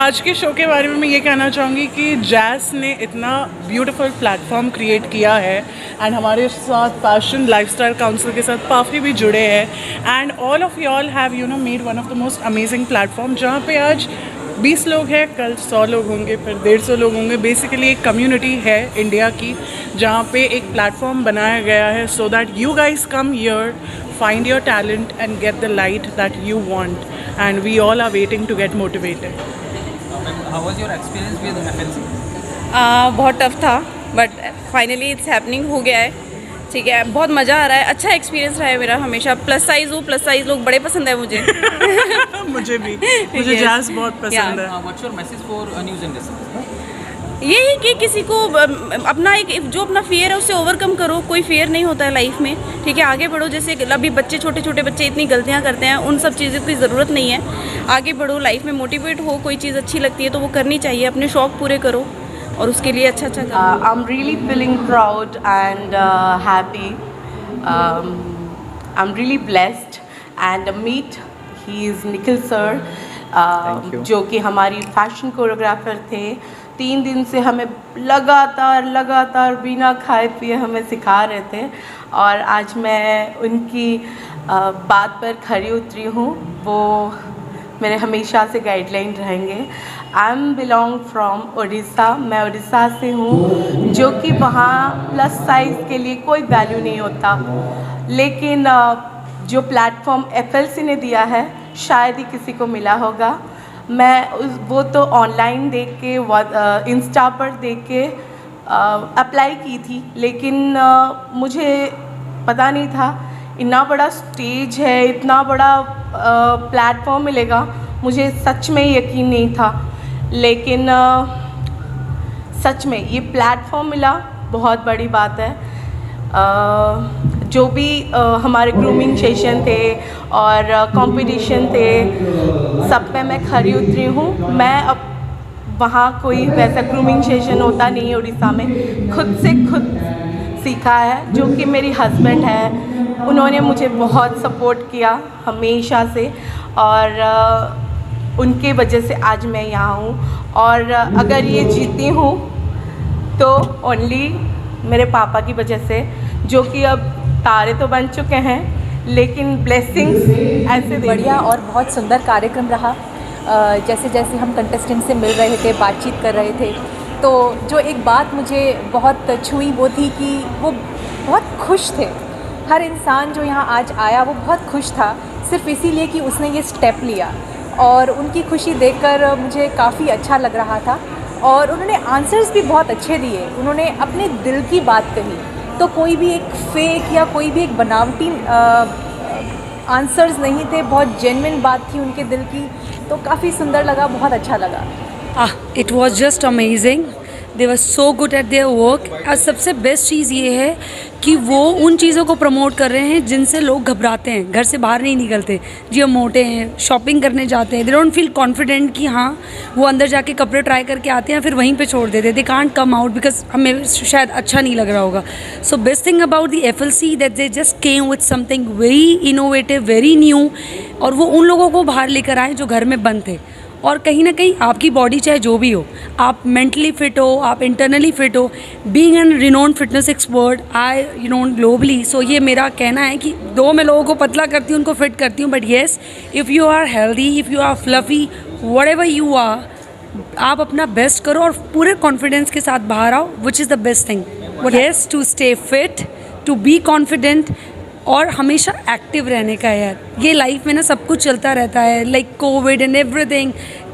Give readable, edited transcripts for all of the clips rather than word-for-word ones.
आज के शो के बारे में मैं ये कहना चाहूँगी कि जैस ने इतना ब्यूटीफुल प्लेटफॉर्म क्रिएट किया है एंड हमारे साथ पैशन लाइफस्टाइल काउंसिल के साथ काफ़ी भी जुड़े हैं and all of you all have made one of the most amazing platform जहाँ पे आज 20 लोग हैं, कल 100 लोग होंगे, फिर 150 लोग होंगे। बेसिकली एक कम्युनिटी है इंडिया की जहाँ पे एक प्लेटफॉर्म बनाया गया है so that you guys come here, find your talent and get the light that you want, and we all are waiting to get motivated. How was your experience with FLC? बहुत tough था but finally it's happening हो गया है। ठीक है, बहुत मज़ा आ रहा है, अच्छा एक्सपीरियंस रहा है मेरा। हमेशा प्लस साइज़ लोग बड़े पसंद है मुझे। मुझे भी, मुझे जैज़ बहुत पसंद है। What's your message for new generation? यही कि किसी को अपना जो अपना फियर है उससे ओवरकम करो। कोई फियर नहीं होता है लाइफ में, ठीक है, आगे बढ़ो। जैसे अभी बच्चे, छोटे छोटे बच्चे इतनी गलतियां करते हैं, उन सब चीज़ों की ज़रूरत नहीं है। आगे बढ़ो, लाइफ में मोटिवेट हो, कोई चीज़ अच्छी लगती है तो वो करनी चाहिए, अपने शौक़ पूरे करो और उसके लिए अच्छा करो। I am really feeling proud and happy. I am really blessed and meet he is Nikhil sir, जो कि हमारी फैशन कोरियोग्राफर थे। 3 दिन से हमें लगातार बिना खाए पिए हमें सिखा रहे थे और आज मैं उनकी बात पर खरी उतरी हूँ। वो मेरे हमेशा से गाइडलाइन रहेंगे। I am belong from Orissa, मैं उड़ीसा से हूँ, जो कि वहाँ प्लस साइज़ के लिए कोई वैल्यू नहीं होता, लेकिन जो प्लेटफॉर्म FLC ने दिया है शायद ही किसी को मिला होगा। मैं वो तो ऑनलाइन देख के, इंस्टा पर देख के अप्लाई की थी, लेकिन मुझे पता नहीं था इतना बड़ा स्टेज है, इतना बड़ा प्लेटफॉर्म मिलेगा। मुझे सच में यकीन नहीं था, लेकिन सच में ये प्लेटफॉर्म मिला, बहुत बड़ी बात है। जो भी हमारे ग्रूमिंग सेशन थे और कंपटीशन थे, सब पे मैं खरी उतरी हूँ। मैं अब वहाँ कोई वैसा ग्रूमिंग सेशन होता नहीं है उड़ीसा में, खुद से खुद सीखा है, जो कि मेरी हस्बैंड है। उन्होंने मुझे बहुत सपोर्ट किया हमेशा से और उनके वजह से आज मैं यहाँ हूँ। और अगर ये जीती हूँ तो ओनली मेरे पापा की वजह से, जो कि अब तारे तो बन चुके हैं, लेकिन ब्लेसिंग्स ऐसे बढ़िया और बहुत सुंदर कार्यक्रम रहा। जैसे जैसे हम कंटेस्टेंट से मिल रहे थे, बातचीत कर रहे थे, तो जो एक बात मुझे बहुत छुई वो थी कि वो बहुत खुश थे। हर इंसान जो यहाँ आज आया वो बहुत खुश था, सिर्फ इसीलिए कि उसने ये स्टेप लिया, और उनकी खुशी देखकर मुझे काफ़ी अच्छा लग रहा था। और उन्होंने आंसर्स भी बहुत अच्छे दिए, उन्होंने अपने दिल की बात कही, तो कोई भी एक फेक या कोई भी एक बनावटी आंसर्स नहीं थे, बहुत जेन्युइन बात थी उनके दिल की, तो काफ़ी सुंदर लगा, बहुत अच्छा लगा। It was just amazing. They were so good at their work. और सबसे बेस्ट चीज़ ये है कि वो उन चीज़ों को प्रमोट कर रहे हैं जिनसे लोग घबराते हैं, घर से बाहर नहीं निकलते, जो मोटे हैं, शॉपिंग करने जाते हैं, दे डोंट फील कॉन्फिडेंट कि हाँ वो अंदर जाके कपड़े ट्राई करके आते हैं फिर वहीं पे छोड़ देते, they can't come out because हमें शायद अच्छा नहीं लग रहा होगा। So best thing about the FLC that they just came with something very innovative, very new, और वो उन लोगों को बाहर लेकर आए जो घर में बंद थे। और कहीं ना कहीं आपकी बॉडी चाहे जो भी हो, आप मेंटली फिट हो, आप इंटरनली फिट हो, being an renowned fitness expert I globally, so ये मेरा कहना है कि दो मैं लोगों को पतला करती हूँ, उनको फिट करती हूँ, but yes if you are healthy, if you are fluffy, whatever you are, आप अपना बेस्ट करो और पूरे कॉन्फिडेंस के साथ बाहर आओ, which is the best thing. Yes, to stay fit, to be confident और हमेशा एक्टिव रहने का है यार। ये लाइफ में ना सब कुछ चलता रहता है, लाइक कोविड एंड एवरीथिंग,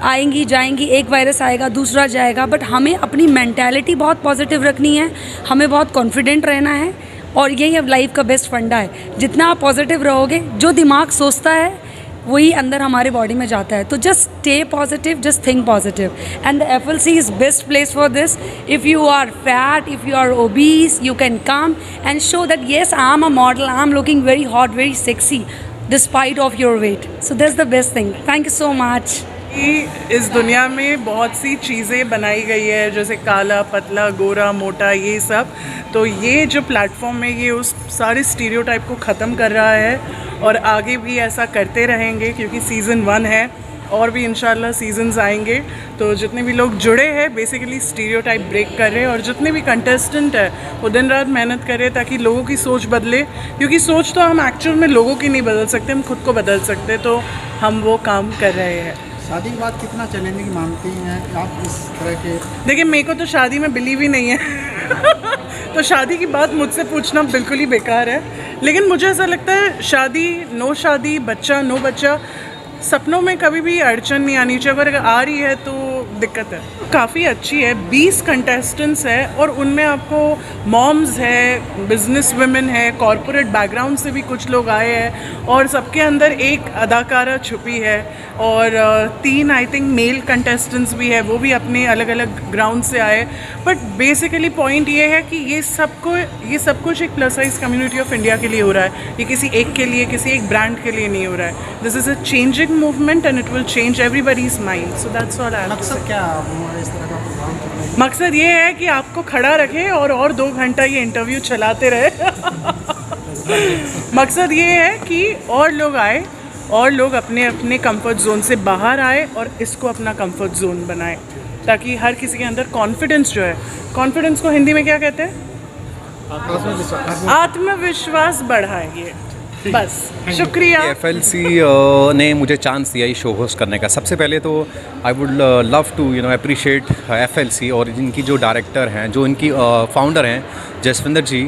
आएंगी जाएंगी, एक वायरस आएगा दूसरा जाएगा, बट हमें अपनी मेंटालिटी बहुत पॉजिटिव रखनी है, हमें बहुत कॉन्फिडेंट रहना है, और यही अब लाइफ का बेस्ट फंडा है। जितना आप पॉजिटिव रहोगे, जो दिमाग सोचता है वही अंदर हमारे बॉडी में जाता है, तो just stay positive, just think positive, and the FLC is best place for this. If you are fat, if you are obese, you can come and show that yes, I am a model, I am looking very hot, very sexy despite of your weight. So that's the best thing. Thank you so much. इस दुनिया में बहुत सी चीज़ें बनाई गई है, जैसे काला, पतला, गोरा, मोटा, ये सब, तो ये जो प्लेटफॉर्म है ये उस सारे स्टीरियोटाइप को ख़त्म कर रहा है और आगे भी ऐसा करते रहेंगे, क्योंकि सीज़न 1 है और भी इंशाल्लाह सीजन्स आएंगे। तो जितने भी लोग जुड़े हैं बेसिकली स्टीरियोटाइप ब्रेक कर रहे हैं, और जितने भी कंटेस्टेंट है वो दिन रात मेहनत कर रहे हैं ताकि लोगों की सोच बदले, क्योंकि सोच तो हम एक्चुअल में लोगों की नहीं बदल सकते, हम खुद को बदल सकते हैं। तो हम वो काम कर रहे हैं। शादी के बाद कितना चैलेंजिंग मानती हैं आप इस तरह के? देखिए, मेरे को तो शादी में बिलीव ही नहीं है तो शादी की बात मुझसे पूछना बिल्कुल ही बेकार है। लेकिन मुझे ऐसा लगता है शादी, नो शादी, बच्चा नो बच्चा, सपनों में कभी भी अड़चन नहीं आनी चाहिए। अगर आ रही है तो दिक्कत है। काफ़ी अच्छी है। 20 कंटेस्टेंट्स है और उनमें आपको मॉम्स है, बिजनेस वुमेन है, कॉरपोरेट बैकग्राउंड से भी कुछ लोग आए हैं, और सबके अंदर एक अदाकारा छुपी है, और 3 आई थिंक मेल कंटेस्टेंट्स भी है, वो भी अपने अलग अलग ग्राउंड से आए। बट बेसिकली पॉइंट ये है कि ये सब कुछ एक plus size community of India के लिए हो रहा है। ये किसी एक के लिए, किसी एक ब्रांड के लिए नहीं हो रहा है। This is a changing movement and it will change everybody's mind. So that's all I have to say. मकसद क्या है इस तरह का प्रोग्राम करने का? मकसद ये है कि आपको खड़ा रखे और 2 घंटा ये इंटरव्यू चलाते रहे मकसद ये है कि और लोग आए, और लोग अपने अपने कंफर्ट जोन से बाहर आए और इसको अपना कंफर्ट जोन बनाए, ताकि हर किसी के अंदर कॉन्फिडेंस जो है, कॉन्फिडेंस को हिंदी में क्या कहते हैं? आत्मविश्वास बढ़ाएंगे। बस, शुक्रिया। FLC ने मुझे चांस दिया ये शो होस्ट करने का। सबसे पहले तो I would love to appreciate FLC और इनकी जो डायरेक्टर हैं, जो इनकी फाउंडर हैं जसविंदर जी,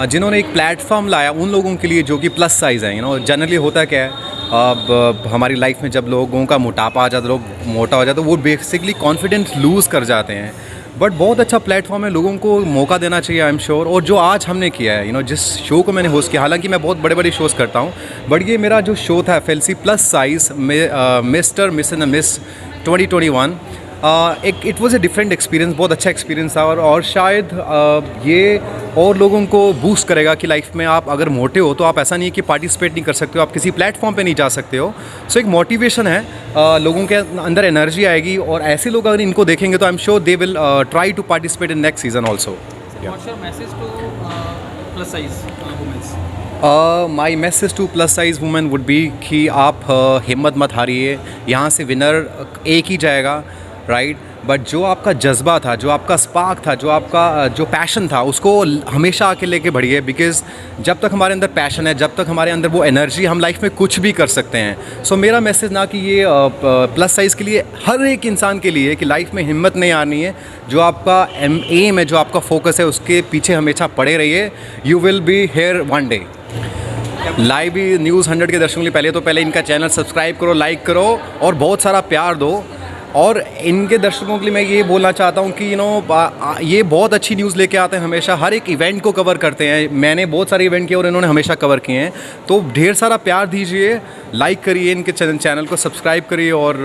जिन्होंने एक प्लेटफॉर्म लाया उन लोगों के लिए जो कि प्लस साइज़ हैं। जनरली होता क्या है, अब हमारी लाइफ में जब लोगों का मोटापा आ जाता, लोग मोटा हो जाते, तो वो बेसिकली कॉन्फिडेंस लूज़ कर जाते हैं। बट बहुत अच्छा प्लेटफॉर्म है, लोगों को मौका देना चाहिए, आई एम श्योर। और जो आज हमने किया है, जिस शो को मैंने होस्ट किया, हालांकि मैं बहुत बड़े बड़े शोज़ करता हूँ, बट ये मेरा जो शो था FLC प्लस साइज़ में mister miss and miss 2021, it was a different experience, बहुत अच्छा एक्सपीरियंस था। और शायद ये और लोगों को बूस्ट करेगा कि लाइफ में आप अगर मोटे हो तो आप ऐसा नहीं है कि पार्टिसिपेट नहीं कर सकते हो, आप किसी प्लेटफॉर्म पे नहीं जा सकते हो। सो एक मोटिवेशन है, लोगों के अंदर एनर्जी आएगी, और ऐसे लोग अगर इनको देखेंगे तो I am sure they will try to participate in next season also. What's your message to plus size women? My message to plus size women would be कि आप हिम्मत मत हारिए, यहाँ से विनर एक ही जाएगा, राइट। बट जो आपका जज्बा था, जो आपका स्पार्क था, जो आपका जो पैशन था, उसको हमेशा आके लेके बढ़िए। बिकॉज जब तक हमारे अंदर पैशन है, जब तक हमारे अंदर वो एनर्जी, हम लाइफ में कुछ भी कर सकते हैं। सो मेरा मैसेज ना कि ये प्लस साइज़ के लिए, हर एक इंसान के लिए, कि लाइफ में हिम्मत नहीं आनी है। जो आपका एम है, जो आपका फोकस है, उसके पीछे हमेशा पड़े रहिए। You will be here one day. Live news 100 के दर्शकों के लिए पहले इनका चैनल सब्सक्राइब करो, लाइक करो और बहुत सारा प्यार दो। और इनके दर्शकों के लिए मैं ये बोलना चाहता हूँ कि ये बहुत अच्छी न्यूज़ लेके आते हैं, हमेशा हर एक इवेंट को कवर करते हैं। मैंने बहुत सारे इवेंट किए और इन्होंने हमेशा कवर किए हैं। तो ढेर सारा प्यार दीजिए, लाइक करिए, इनके चैनल को सब्सक्राइब करिए, और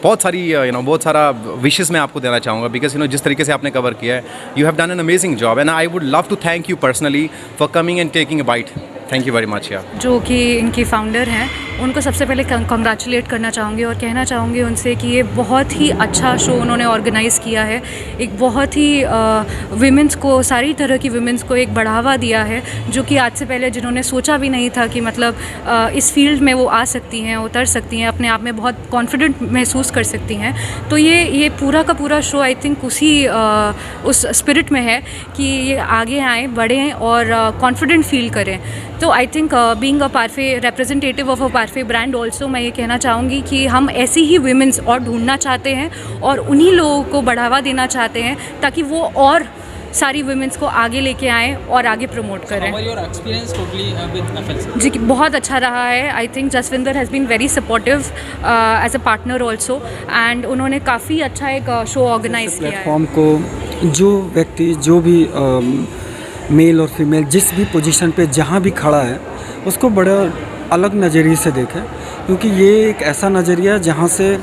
बहुत सारी बहुत सारा विशेस मैं आपको देना चाहूँगा। बिकॉज जिस तरीके से आपने कवर किया है, you have done an amazing job, and I would love to thank you personally for coming and taking a bite. Thank you very much. या जो कि इनकी फाउंडर हैं, उनको सबसे पहले कंग्रेचुलेट करना चाहूँगी और कहना चाहूँगी उनसे कि ये बहुत ही अच्छा शो उन्होंने ऑर्गेनाइज़ किया है। एक बहुत ही विमेंस को, सारी तरह की विमेंस को एक बढ़ावा दिया है, जो कि आज से पहले जिन्होंने सोचा भी नहीं था कि मतलब इस फील्ड में वो आ सकती हैं, उतर सकती हैं, अपने आप में बहुत कॉन्फिडेंट महसूस कर सकती हैं। तो ये पूरा का पूरा शो आई थिंक उस स्पिरिट में है कि ये आगे आएँ, बढ़ें और कॉन्फिडेंट फील करें। तो I think being a Parfait representative of a Parfait brand also, मैं ये कहना चाहूँगी कि हम ऐसी ही विमेंस और ढूंढना चाहते हैं और उन्हीं लोगों को बढ़ावा देना चाहते हैं, ताकि वो और सारी वुमेंस को आगे लेके आएँ और आगे प्रमोट करें। How was your experience totally with FLC? जी, बहुत अच्छा रहा है। I think Jasvinder has been very supportive as a partner also, and उन्होंने काफ़ी अच्छा एक शो ऑर्गेनाइज किया है। प्लेटफॉर्म को जो व्यक्ति, जो भी मेल और फीमेल जिस भी पोजीशन पे जहाँ भी खड़ा है, उसको बड़ा अलग नज़रिए से देखें, क्योंकि ये एक ऐसा नज़रिया है जहाँ से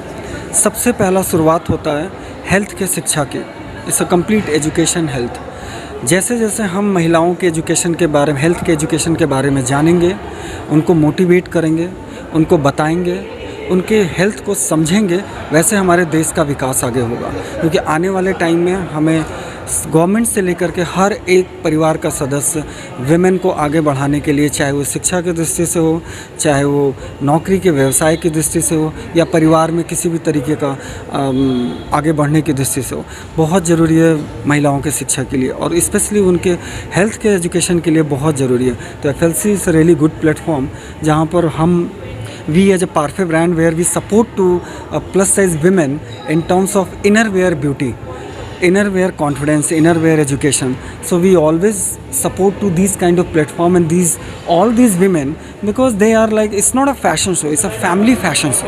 सबसे पहला शुरुआत होता है हेल्थ के शिक्षा की। It's a complete education health. जैसे जैसे हम महिलाओं के एजुकेशन के बारे में, हेल्थ के एजुकेशन के बारे में जानेंगे, उनको मोटिवेट करेंगे, उनको बताएंगे, उनके हेल्थ को समझेंगे, वैसे हमारे देश का विकास आगे होगा। क्योंकि आने वाले टाइम में हमें गवर्नमेंट से लेकर के हर एक परिवार का सदस्य विमेन को आगे बढ़ाने के लिए, चाहे वो शिक्षा की दृष्टि से हो, चाहे वो नौकरी के व्यवसाय की दृष्टि से हो, या परिवार में किसी भी तरीके का आगे बढ़ने की दृष्टि से हो, बहुत ज़रूरी है महिलाओं के शिक्षा के लिए, और स्पेशली उनके हेल्थ के एजुकेशन के लिए बहुत ज़रूरी है। तो FLC is a really good platform जहाँ पर हम we as a Parfait brand where we support to plus size women in terms of inner wear beauty, inner wear confidence, inner wear education. So we always support to these kind of platform and all these women, because they are like, it's not a fashion show, it's a family fashion show.